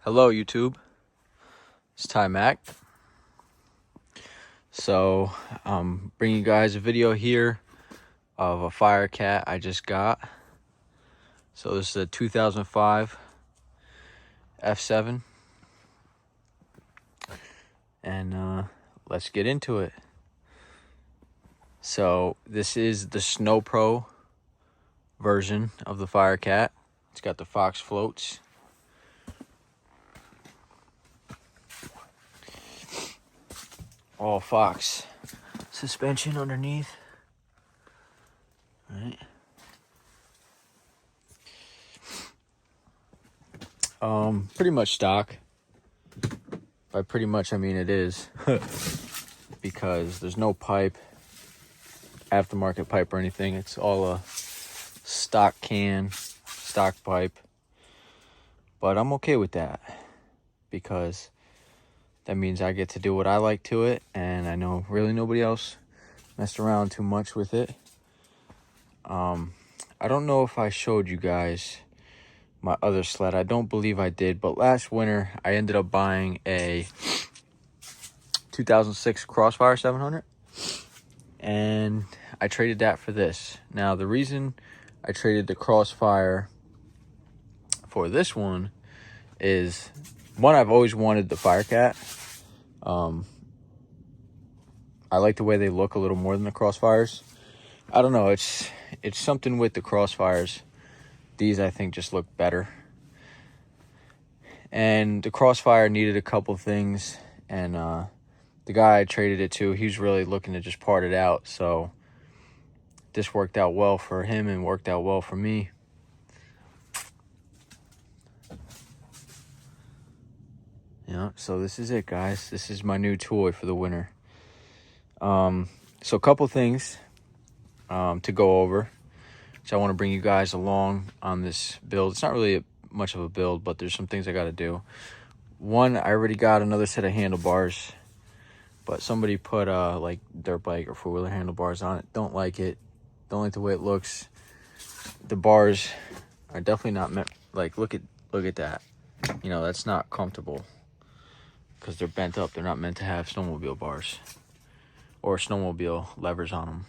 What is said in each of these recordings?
Hello YouTube, it's Ty Mac. So I'm bringing you guys a video here of a fire cat I just got. So this is a 2005 F7 and let's get into it. So this is the snopro version of the fire cat. It's got the Fox floats. All Fox suspension underneath. All right. Pretty much stock. By pretty much I mean it is. Because there's no pipe, aftermarket pipe or anything. It's all a stock can, stock pipe. But I'm okay with that, because that means I get to do what I like to it, and I know really nobody else messed around too much with it. I don't know if I showed you guys my other sled. I don't believe I did, but last winter I ended up buying a 2006 Crossfire 700, and I traded that for this. Now, the reason I traded the Crossfire for this one is, one, I've always wanted the fire cat. I like the way they look a little more than the Crossfires. I don't know, it's something with the Crossfires. These, I think, just look better. And the Crossfire needed a couple things, and the guy I traded it to, he was really looking to just part it out. So this worked out well for him and worked out well for me. Yeah, so this is it, guys. This is my new toy for the winter. So a couple things to go over. So I want to bring you guys along on this build. It's not really much of a build, but there's some things I got to do. One, I already got another set of handlebars, but somebody put like dirt bike or four-wheeler handlebars on it. Don't like it. Don't like the way it looks. The bars are definitely not meant, like, look at that. You know, that's not comfortable because they're bent up. They're not meant to have snowmobile bars or snowmobile levers on them,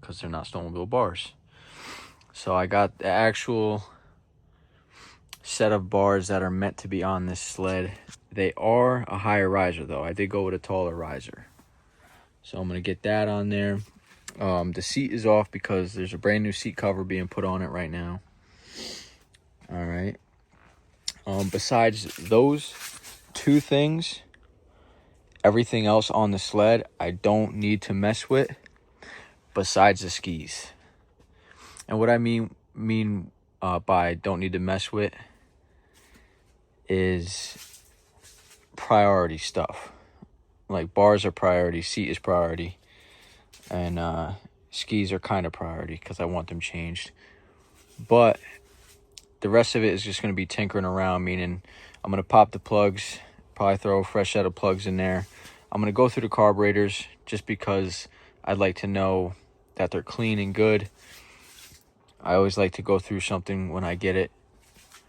because they're not snowmobile bars. So I got the actual set of bars that are meant to be on this sled. They are a higher riser, though. I did go with a taller riser. So I'm going to get that on there. The seat is off because there's a brand new seat cover being put on it right now. All right. Besides those two things, everything else on the sled I don't need to mess with, besides the skis. And what I mean by don't need to mess with is priority stuff. Like, bars are priority, seat is priority, and skis are kind of priority because I want them changed. But the rest of it is just going to be tinkering around, meaning I'm going to pop the plugs, probably throw a fresh set of plugs in there. I'm going to go through the carburetors just because I'd like to know that they're clean and good. I always like to go through something when I get it,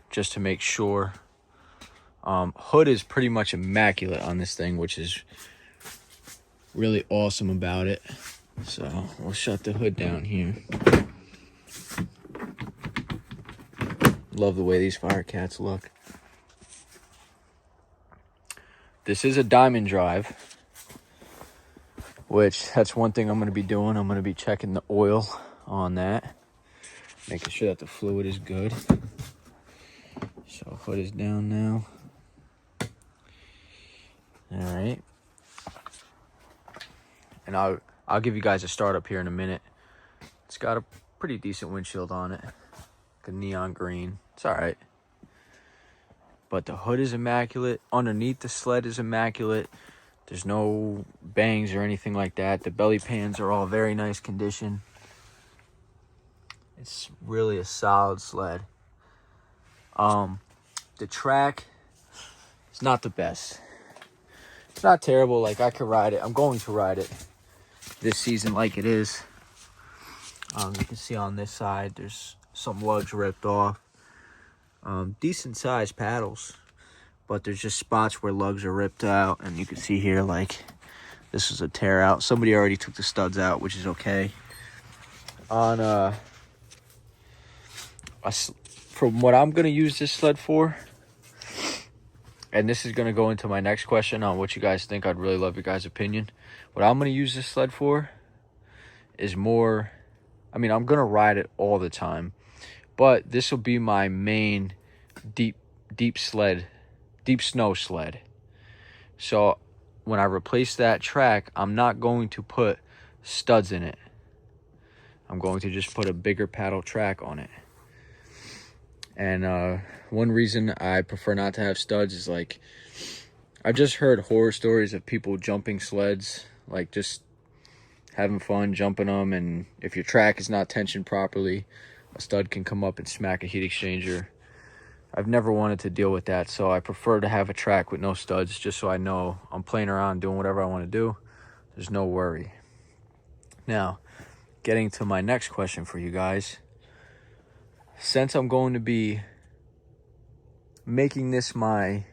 just to make sure. Hood is pretty much immaculate on this thing, which is really awesome about it. So we'll shut the hood down here. Love the way these fire cats look. This is a diamond drive, which that's one thing I'm going to be doing. I'm going to be checking the oil on that, making sure that the fluid is good. So hood is down now. All right. And I'll give you guys a start up here in a minute. It's got a pretty decent windshield on it. Like a neon green. It's all right. But the hood is immaculate. Underneath the sled is immaculate. There's no bangs or anything like that. The belly pans are all very nice condition. It's really a solid sled. The track is not the best. It's not terrible. Like, I could ride it. I'm going to ride it this season like it is. You can see on this side there's some lugs ripped off. Decent sized paddles. but there's just spots where lugs are ripped out, and you can see here, like, this is a tear out. Somebody already took the studs out, which is okay. On from what I'm gonna use this sled for, and this is gonna go into my next question on what you guys think. I'd really love your guys' opinion. What I'm gonna use this sled for is more, I mean, I'm gonna ride it all the time, but this will be my main deep snow sled. So when I replace that track, I'm not going to put studs in it. I'm going to just put a bigger paddle track on it. And one reason I prefer not to have studs is, like, I've just heard horror stories of people jumping sleds, like just having fun jumping them, and if your track is not tensioned properly, a stud can come up and smack a heat exchanger. I've never wanted to deal with that, so I prefer to have a track with no studs, just so I know I'm playing around, doing whatever I want to do. There's no worry. Now, getting to my next question for you guys. Since I'm going to be making this my,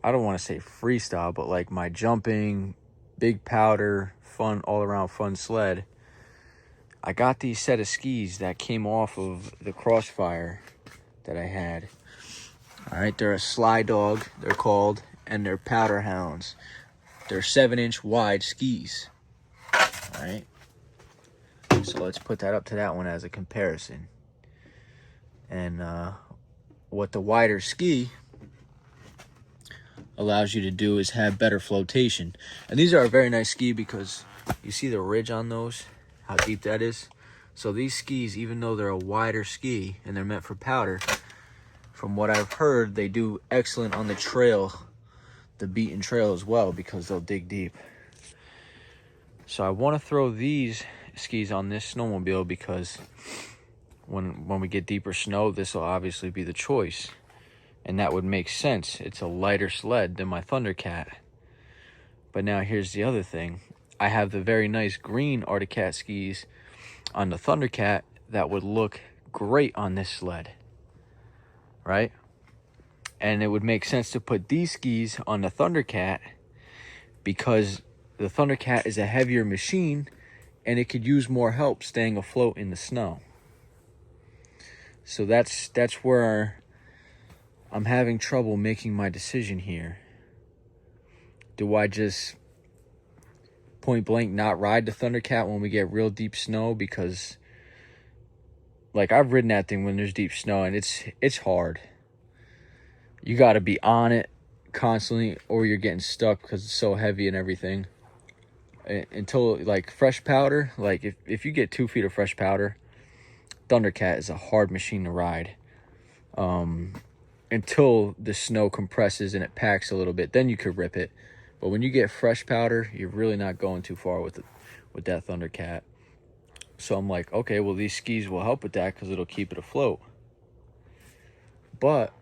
I don't want to say freestyle, but like my jumping, big powder, fun, all-around fun sled, I got these set of skis that came off of the Crossfire that I had. All right, they're a Sly Dog, they're called, and they're Powder Hounds. They're 7-inch wide skis. All right, so let's put that up to that one as a comparison. And what the wider ski allows you to do is have better flotation. And these are a very nice ski because you see the ridge on those, how deep that is. So these skis, even though they're a wider ski and they're meant for powder, from what I've heard, they do excellent on the trail, the beaten trail as well, because they'll dig deep. So I want to throw these skis on this snowmobile because when we get deeper snow, this will obviously be the choice. And that would make sense. It's a lighter sled than my Thundercat. But now here's the other thing. I have the very nice green Arctic Cat skis on the Thundercat that would look great on this sled, right? And it would make sense to put these skis on the Thundercat because the Thundercat is a heavier machine and it could use more help staying afloat in the snow. So that's where I'm having trouble making my decision here. Do I just point blank not ride the Thundercat when we get real deep snow? Because, like, I've ridden that thing when there's deep snow and it's hard. You got to be on it constantly or you're getting stuck because it's so heavy and everything. Until, like, fresh powder, like if you get 2 feet of fresh powder, Thundercat is a hard machine to ride. Until the snow compresses and it packs a little bit, then you could rip it. But when you get fresh powder, you're really not going too far with that Thundercat. So I'm like, okay, well, these skis will help with that because it'll keep it afloat. But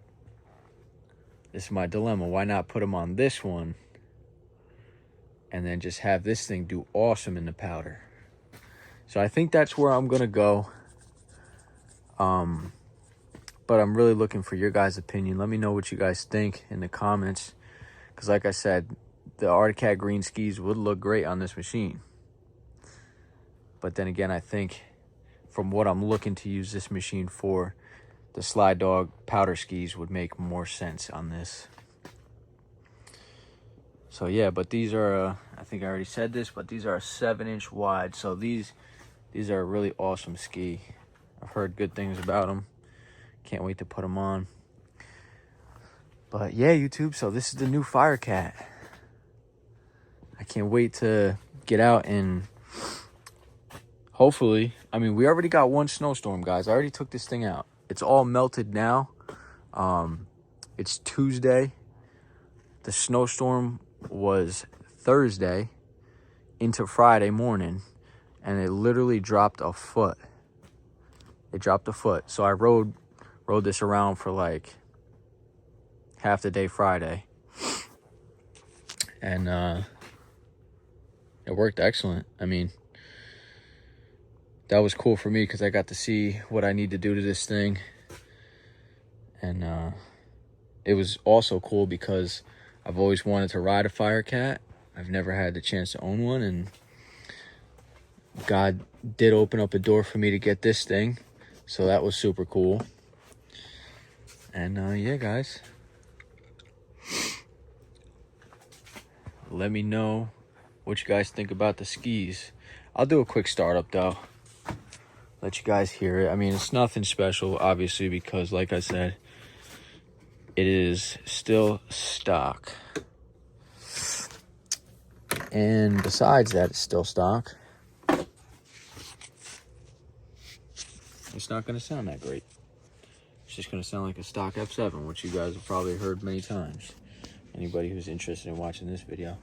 this is my dilemma. Why not put them on this one and then just have this thing do awesome in the powder? So I think that's where I'm going to go. But I'm really looking for your guys' opinion. Let me know what you guys think in the comments. Because like I said, the Arctic Cat green skis would look great on this machine. But then again, I think from what I'm looking to use this machine for, the Sly Dog powder skis would make more sense on this. So yeah, but these are, I think I already said this, but these are a 7-inch wide. So these are a really awesome ski. I've heard good things about them. Can't wait to put them on. But yeah, YouTube, so this is the new Firecat. I can't wait to get out and hopefully, I mean, we already got one snowstorm, guys. I already took this thing out. It's all melted now. It's Tuesday. The snowstorm was Thursday into Friday morning, and it literally dropped a foot. It dropped a foot. So I rode this around for like half the day Friday. And it worked excellent. I mean, that was cool for me because I got to see what I need to do to this thing. And it was also cool because I've always wanted to ride a fire cat. I've never had the chance to own one, and God did open up a door for me to get this thing. So that was super cool. And yeah, guys, let me know what you guys think about the skis. I'll do a quick startup though. Let you guys hear it. I mean, it's nothing special, obviously, because like I said, it is still stock. And besides that, it's still stock. It's not going to sound that great. It's just going to sound like a stock F7, which you guys have probably heard many times. Anybody who's interested in watching this video.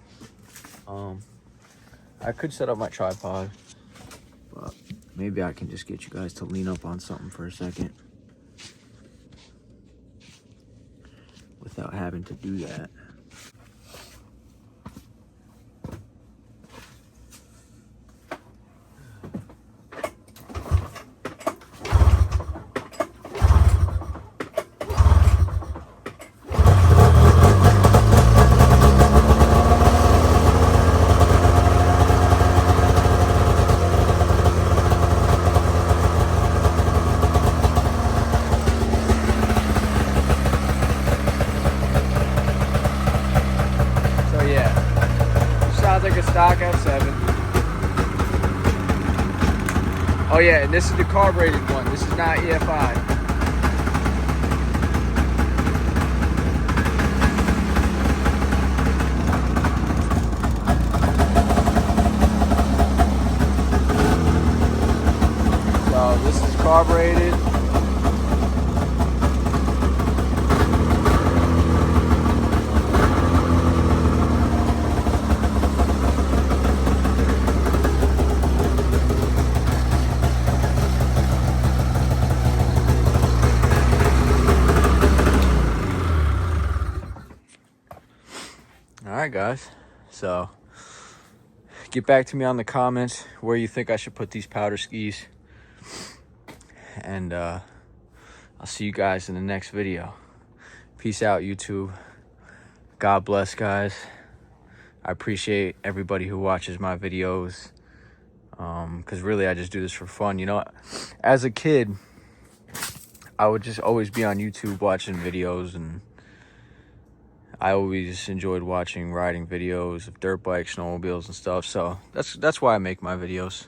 I could set up my tripod, but maybe I can just get you guys to lean up on something for a second without having to do that. Like a stock F7. Oh yeah, and this is the carbureted one. This is not EFI. So this is carbureted. Alright guys, so get back to me on the comments where you think I should put these powder skis, and I'll see you guys in the next video. Peace out, YouTube. God bless, guys. I appreciate everybody who watches my videos, because really I just do this for fun. You know, as a kid I would just always be on YouTube watching videos, and I always enjoyed watching riding videos of dirt bikes, snowmobiles, and stuff. So that's why I make my videos,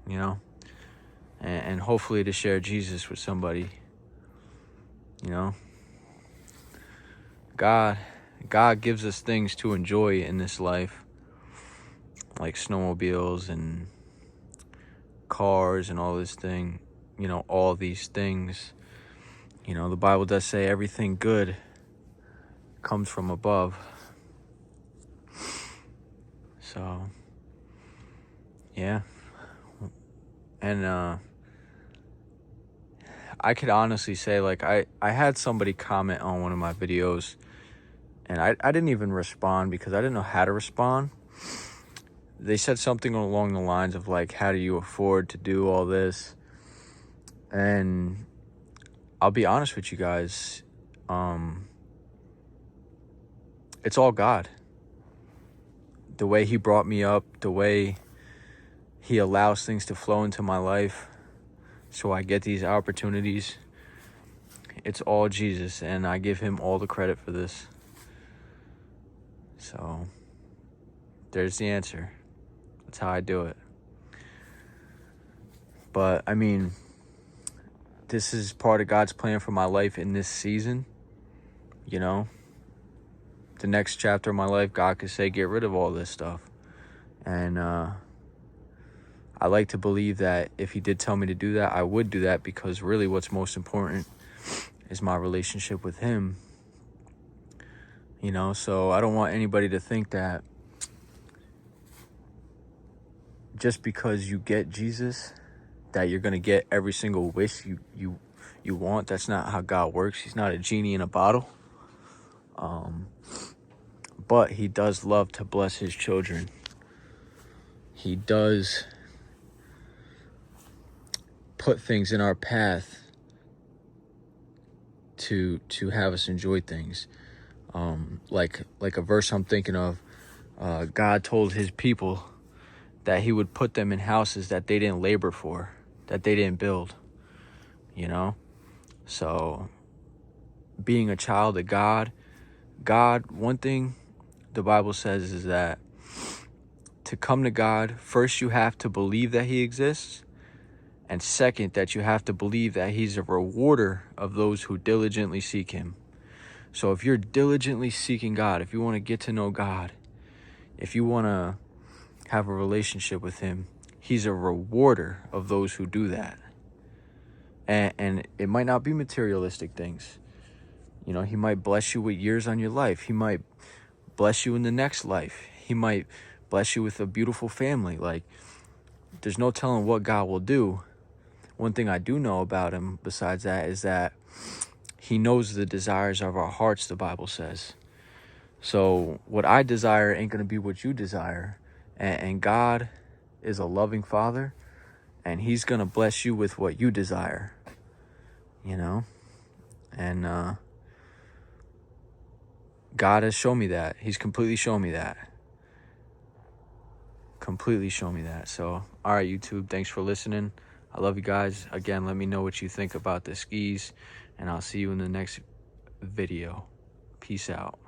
you know, and hopefully to share Jesus with somebody. You know, God gives us things to enjoy in this life, like snowmobiles and cars and all this thing. You know, all these things. You know, the Bible does say everything good comes from above. So, yeah. And I could honestly say, like, I had somebody comment on one of my videos, and I didn't even respond because I didn't know how to respond. They said something along the lines of, like, how do you afford to do all this? And I'll be honest with you guys, it's all God. The way he brought me up, the way he allows things to flow into my life so I get these opportunities, it's all Jesus, and I give him all the credit for this. So there's the answer. That's how I do it. But I mean, this is part of God's plan for my life in this season. You know, the next chapter of my life, God could say, get rid of all this stuff. And I like to believe that if he did tell me to do that, I would do that, because really what's most important is my relationship with him. You know, so I don't want anybody to think that just because you get Jesus, that you're going to get every single wish you want. That's not how God works. He's not a genie in a bottle. But he does love to bless his children. He does put things in our path to have us enjoy things. Like a verse I'm thinking of, God told his people that he would put them in houses that they didn't labor for, that they didn't build, you know? So being a child of God, one thing the Bible says is that to come to God, first you have to believe that he exists, and second, that you have to believe that he's a rewarder of those who diligently seek him. So if you're diligently seeking God, if you want to get to know God, if you want to have a relationship with him, he's a rewarder of those who do that. And it might not be materialistic things. You know, he might bless you with years on your life. He might bless you in the next life. He might bless you with a beautiful family. Like, there's no telling what God will do. One thing I do know about him besides that is that he knows the desires of our hearts, the Bible says. So what I desire ain't going to be what you desire. And God is a loving Father, and he's going to bless you with what you desire, you know? And God has shown me that. He's completely shown me that. Completely shown me that. So, all right, YouTube, thanks for listening. I love you guys. Again, let me know what you think about the skis, and I'll see you in the next video. Peace out.